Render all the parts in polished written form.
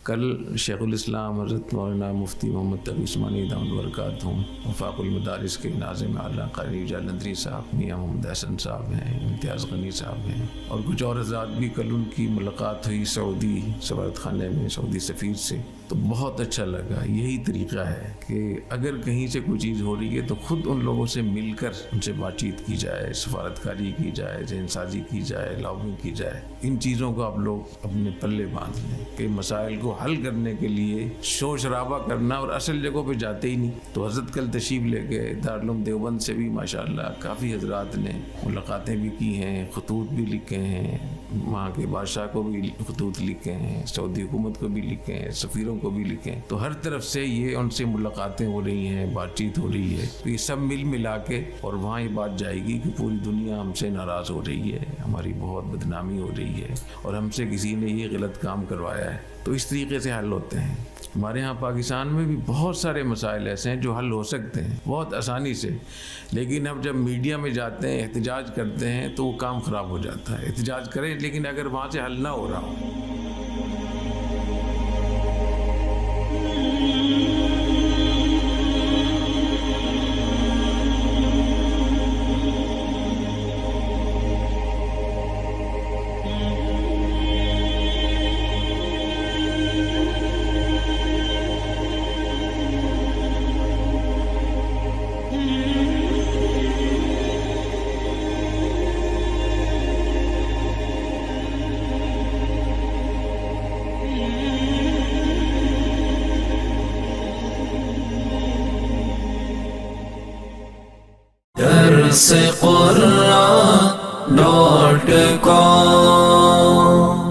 کل شیخ الاسلام حضرت مولانا مفتی محمد تقی عثمانی دامت برکاتہم وفاق المدارس کے ناظم اعلیٰ قاری جالندری صاحب، میاں محمد حسن صاحب ہیں، امتیاز غنی صاحب ہیں، اور کچھ اور حضرات بھی. کل ان کی ملاقات ہوئی سعودی سفارت خانے میں سعودی سفیر سے، تو بہت اچھا لگا. یہی طریقہ ہے کہ اگر کہیں سے کوئی چیز ہو رہی ہے تو خود ان لوگوں سے مل کر ان سے بات چیت کی جائے، سفارتکاری کی جائے، ذہن سازی کی جائے، لابنگ کی جائے. ان چیزوں کو آپ لوگ اپنے پلے باندھ لیں کہ مسائل کو حل کرنے کے لیے شور شرابہ کرنا اور اصل جگہوں پہ جاتے ہی نہیں. تو حضرت کل تشریف لے گئے، دارالعلوم دیوبند سے بھی ماشاءاللہ کافی حضرات نے ملاقاتیں بھی کی ہیں، خطوط بھی لکھے ہیں، وہاں کے بادشاہ کو بھی خطوط لکھے ہیں، سعودی حکومت کو بھی لکھے ہیں، سفیروں کو بھی لکھے ہیں. تو ہر طرف سے یہ ان سے ملاقاتیں ہو رہی ہیں، بات چیت ہو رہی ہے. تو یہ سب مل ملا کے اور وہاں یہ بات جائے گی کہ پوری دنیا ہم سے ناراض ہو رہی ہے، ہماری بہت بدنامی ہو رہی ہے اور ہم سے کسی نے یہ غلط کام کروایا ہے. تو اس طریقے سے حل ہوتے ہیں. ہمارے ہاں پاکستان میں بھی بہت سارے مسائل ایسے ہیں جو حل ہو سکتے ہیں بہت آسانی سے، لیکن اب جب میڈیا میں جاتے ہیں، احتجاج کرتے ہیں تو وہ کام خراب ہو جاتا ہے. احتجاج کریں لیکن اگر وہاں سے حل نہ ہو رہا ہو.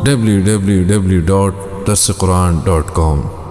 www.darsequran.com